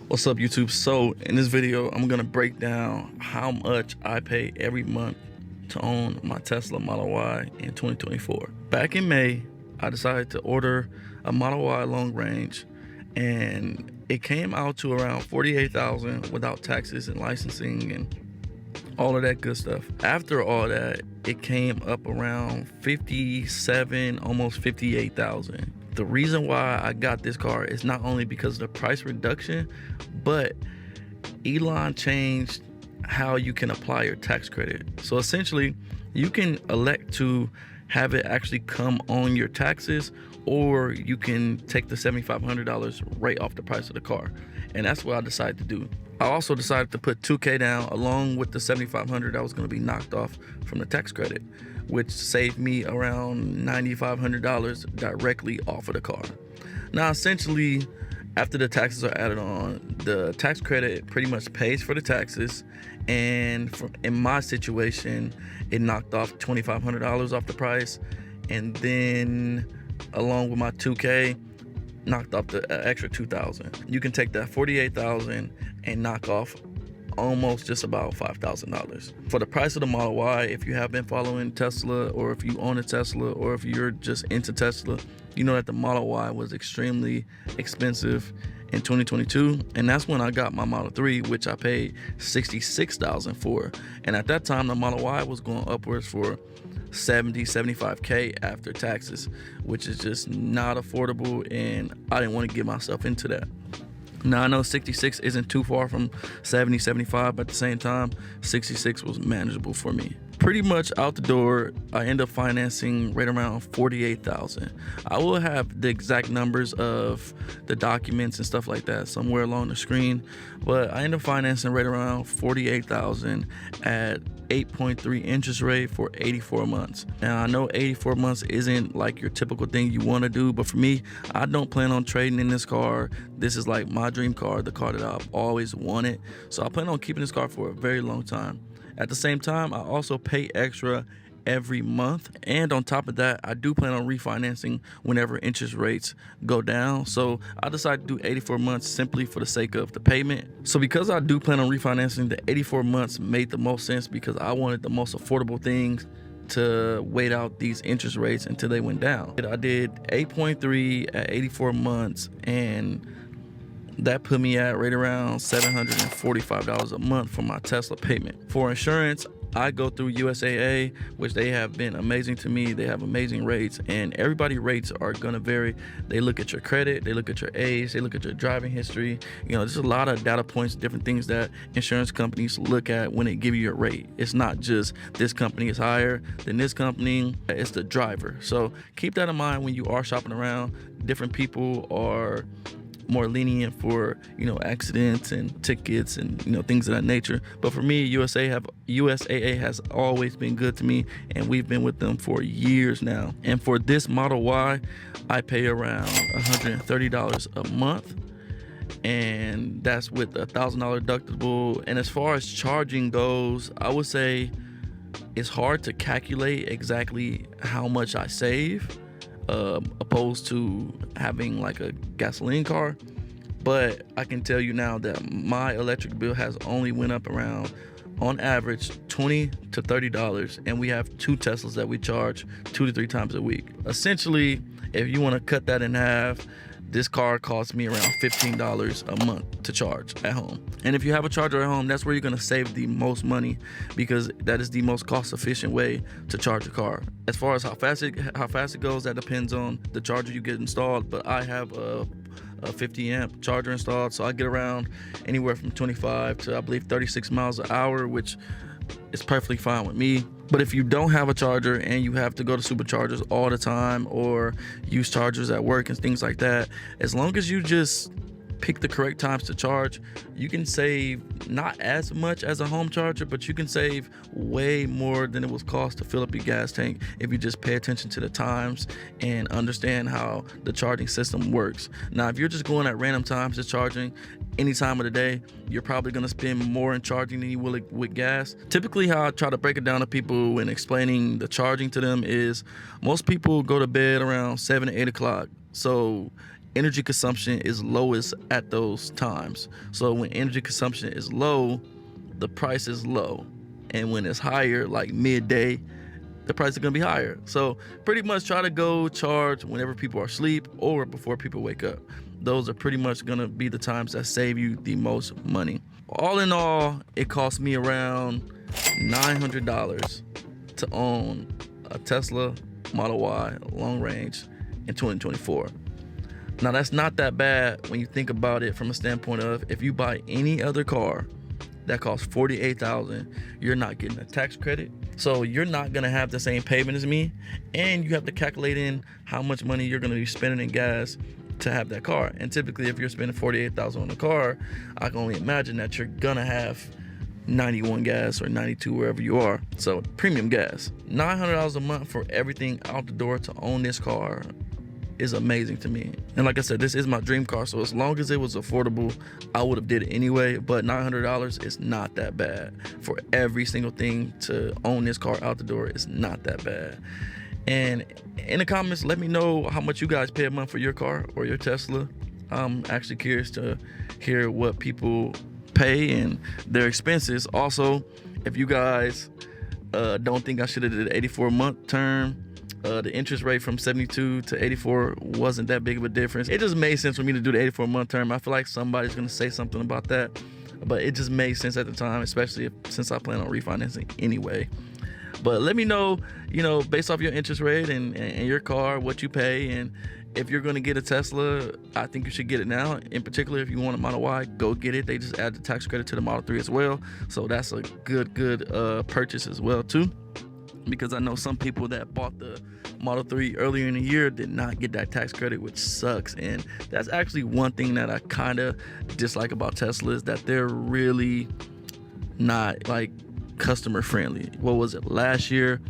What's up, YouTube? So in this video, I'm gonna break down how much I pay every month to own my Tesla Model Y in 2024. Back in May, I decided to order a Model Y long range, and it came out to around $48,000 without taxes and licensing and all of that good stuff. After all that, it came up around 57, almost 58,000. The reason why I got this car is not only because of the price reduction, but Elon changed how you can apply your tax credit. So essentially, you can elect to have it actually come on your taxes, or you can take the $7,500 right off the price of the car. And that's what I decided to do. I also decided to put $2,000 down along with the $7,500 that was going to be knocked off from the tax credit, which saved me around $9,500 directly off of the car. Now, essentially, after the taxes are added on, the tax credit pretty much pays for the taxes. And in my situation, it knocked off $2,500 off the price. And then along with my $2,000, knocked off the extra $2,000. You can take that $48,000 and knock off almost just about $5,000. For the price of the Model Y, if you have been following Tesla, or if you own a Tesla, or if you're just into Tesla, you know that the Model Y was extremely expensive in 2022, and that's when I got my Model 3, which I paid $66,000 for. And at that time, the Model Y was going upwards for 75K after taxes, which is just not affordable, and I didn't want to get myself into that. Now, I know 66 isn't too far from 75, but at the same time, 66 was manageable for me. Pretty much out the door, I end up financing right around $48,000. I will have the exact numbers of the documents and stuff like that somewhere along the screen, but I end up financing right around $48,000 at 8.3 interest rate for 84 months. Now, I know 84 months isn't like your typical thing you want to do, but for me, I don't plan on trading in this car. This is like my dream car, the car that I've always wanted. So I plan on keeping this car for a very long time. At the same time, I also pay extra every month, and on top of that, I do plan on refinancing whenever interest rates go down. So I decided to do 84 months simply for the sake of the payment. So because I do plan on refinancing, the 84 months made the most sense because I wanted the most affordable things to wait out these interest rates until they went down. I did 8.3 at 84 months, and that put me at right around $745 a month for my Tesla payment. For insurance, I go through USAA, which they have been amazing to me. They have amazing rates, and everybody's rates are gonna vary. They look at your credit, they look at your age, they look at your driving history. You know, there's a lot of data points, different things that insurance companies look at when they give you your rate. It's not just this company is higher than this company, it's the driver. So keep that in mind when you are shopping around. Different people are more lenient for, accidents and tickets and, things of that nature. But for me, USAA has always been good to me, and we've been with them for years now. And for this Model Y, I pay around $130 a month, and that's with a $1,000 deductible. And as far as charging goes, I would say it's hard to calculate exactly how much I save, opposed to having like a gasoline car. But I can tell you now that my electric bill has only went up around, on average, $20 to $30, and we have 2 Teslas that we charge 2 to 3 times a week. Essentially, if you want to cut that in half, this car costs me around $15 a month to charge at home. And if you have a charger at home, that's where you're gonna save the most money, because that is the most cost-efficient way to charge a car. As far as how fast it goes, that depends on the charger you get installed. But I have a 50 amp charger installed, so I get around anywhere from 25 to, I believe, 36 miles an hour, which is perfectly fine with me. But if you don't have a charger and you have to go to superchargers all the time, or use chargers at work and things like that, as long as you just pick the correct times to charge, you can save not as much as a home charger, but you can save way more than it would cost to fill up your gas tank if you just pay attention to the times and understand how the charging system works. Now, if you're just going at random times, just charging any time of the day, you're probably going to spend more in charging than you will with gas. Typically, how I try to break it down to people when explaining the charging to them is, most people go to bed around 7 to 8 o'clock. So energy consumption is lowest at those times. So when energy consumption is low, the price is low. And when it's higher, like midday, the price is gonna be higher. So pretty much try to go charge whenever people are asleep or before people wake up. Those are pretty much gonna be the times that save you the most money. All in all, it cost me around $900 to own a Tesla Model Y long range in 2024. Now that's not that bad when you think about it from a standpoint of if you buy any other car that costs $48,000, you're not getting a tax credit. So you're not gonna have the same payment as me, and you have to calculate in how much money you're gonna be spending in gas to have that car. And typically if you're spending $48,000 on a car, I can only imagine that you're gonna have 91 gas or 92 wherever you are. So premium gas. $900 a month for everything out the door to own this car is amazing to me. And like I said, this is my dream car, so as long as it was affordable, I would have did it anyway. But $900 is not that bad for every single thing to own this car out the door. Is not that bad. And in the comments, let me know how much you guys pay a month for your car or your Tesla. I'm actually curious to hear what people pay and their expenses. Also, if you guys don't think I should have did an 84-month term, the interest rate from 72 to 84 wasn't that big of a difference. It just made sense for me to do the 84-month term. I feel like somebody's gonna say something about that, but it just made sense at the time, especially since I plan on refinancing anyway. But let me know, based off your interest rate and your car, what you pay, and if you're gonna get a Tesla, I think you should get it now. In particular, if you want a Model Y, go get it. They just add the tax credit to the Model 3 as well, so that's a good purchase as well too. Because I know some people that bought the Model 3 earlier in the year did not get that tax credit, which sucks. And that's actually one thing that I kind of dislike about Tesla, is that they're really not like customer friendly. What was it, last year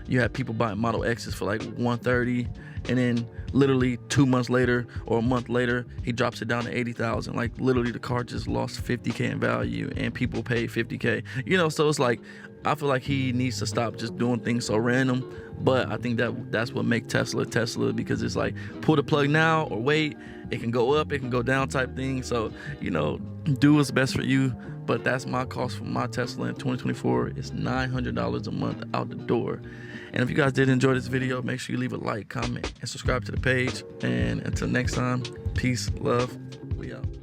you had people buying Model X's for like $130, and then literally 2 months later or a month later he drops it down to $80,000. Like literally the car just lost $50K in value and people paid $50K. So it's like, I feel like he needs to stop just doing things so random. But I think that's what makes Tesla, because it's like pull the plug now or wait. It can go up, it can go down type thing. So, do what's best for you. But that's my cost for my Tesla in 2024. It's $900 a month out the door. And if you guys did enjoy this video, make sure you leave a like, comment, and subscribe to the page. And until next time, peace, love, we out.